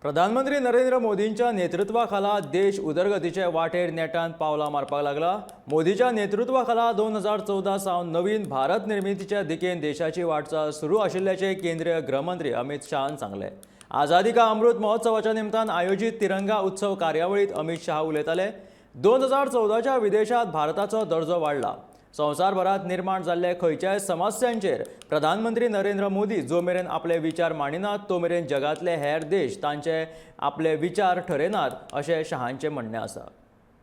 प्रधानमंत्री नरेंद्र मोदींच्या नेतृत्वाखाला देश उदरगतीचे वाटेर नेटान पावलां मारपाक लागला। मोदीच्या नेतृत्वाखाला 2014 सावन नवीन भारत निर्मितीच्या दिकेन देशाची वाटचाल सुरू आशिल्ल्याचे केंद्रीय गृहमंत्री अमित शाहान सांगले। आझादी का अमृत महोत्सवाच्या निमतान आयोजित तिरंगा उत्सव कार्यावळीत अमित शाह उलयताले। 2014च्या विदेशात भारताचो दर्जो वाडला। संवसारभरात निर्माण जाल्ले खंयच्याय समस्यांचेर प्रधानमंत्री नरेंद्र मोदी जो मेरेन आपले विचार मांडिनात तो मेरेन जगातले हेर देश तांचे आपले विचार ठरयनात अशें शाहांचे म्हणणे आसा।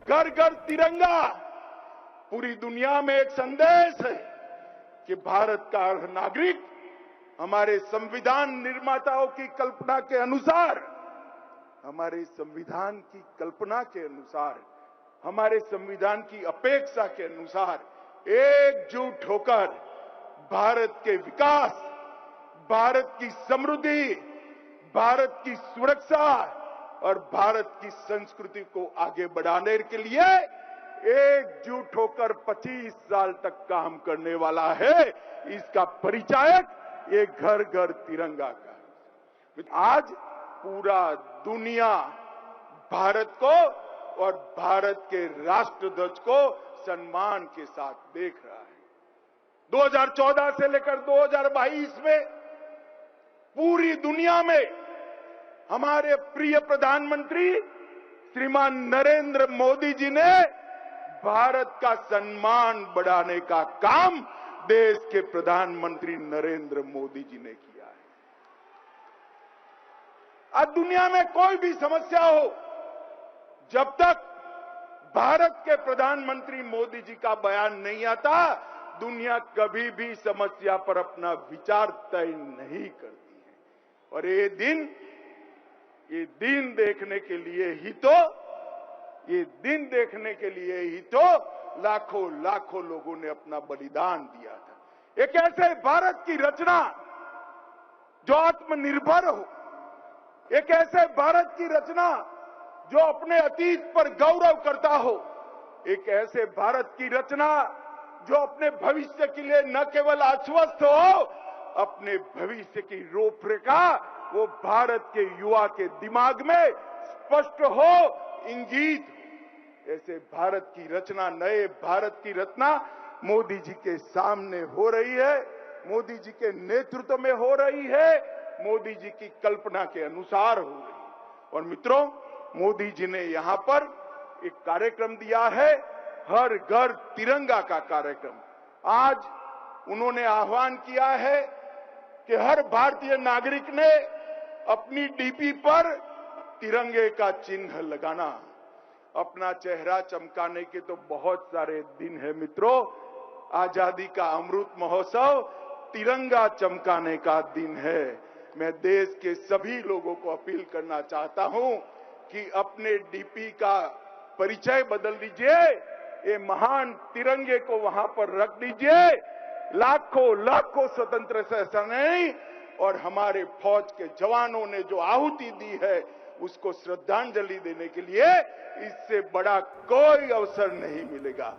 घर घर तिरंगा पूरी दुनिया में एक संदेश है कि भारत का हर नागरिक हमारे संविधान निर्माताओं की कल्पना के अनुसार, हमारे संविधान की कल्पना के अनुसार, हमारे संविधान की अपेक्षा के अनुसार एकजुट होकर भारत के विकास, भारत की समृद्धि, भारत की सुरक्षा और भारत की संस्कृति को आगे बढ़ाने के लिए एकजुट होकर 25 साल तक काम करने वाला है। इसका परिचायक ये घर घर तिरंगा का। आज पूरा दुनिया भारत को और भारत के राष्ट्र ध्वज को सम्मान के साथ देख रहा है। 2014 से लेकर 2022 में पूरी दुनिया में हमारे प्रिय प्रधानमंत्री श्रीमान नरेंद्र मोदी जी ने भारत का सम्मान बढ़ाने का काम देश के प्रधानमंत्री नरेंद्र मोदी जी ने किया है। आज दुनिया में कोई भी समस्या हो, जब तक भारत के प्रधानमंत्री मोदी जी का बयान नहीं आता, दुनिया कभी भी समस्या पर अपना विचार तय नहीं करती है। और ये दिन देखने के लिए ही तो लाखों लोगों ने अपना बलिदान दिया था। एक ऐसे भारत की रचना जो आत्मनिर्भर हो, एक ऐसे भारत की रचना जो अपने अतीत पर गौरव करता हो, एक ऐसे भारत की रचना जो अपने भविष्य के लिए न केवल आश्वस्त हो, अपने भविष्य की रूपरेखा वो भारत के युवा के दिमाग में स्पष्ट हो, इंगित। ऐसे भारत की रचना, नए भारत की रचना मोदी जी के सामने हो रही है, मोदी जी के नेतृत्व में हो रही है, मोदी जी की कल्पना के अनुसार हो रही है। और मित्रों, मोदी जी ने यहां पर एक कार्यक्रम दिया है, हर घर तिरंगा का कार्यक्रम। आज उन्होंने आह्वान किया है कि हर भारतीय नागरिक ने अपनी डीपी पर तिरंगे का चिन्ह लगाना। अपना चेहरा चमकाने के तो बहुत सारे दिन है मित्रों। आजादी का अमृत महोत्सव तिरंगा चमकाने का दिन है। मैं देश के सभी लोगों को अपील करना चाहता हूं कि अपने डीपी का परिचय बदल दीजिए, ये महान तिरंगे को वहां पर रख दीजिए। लाखों स्वतंत्र सेनानी और हमारे फौज के जवानों ने जो आहुति दी है, उसको श्रद्धांजलि देने के लिए इससे बड़ा कोई अवसर नहीं मिलेगा।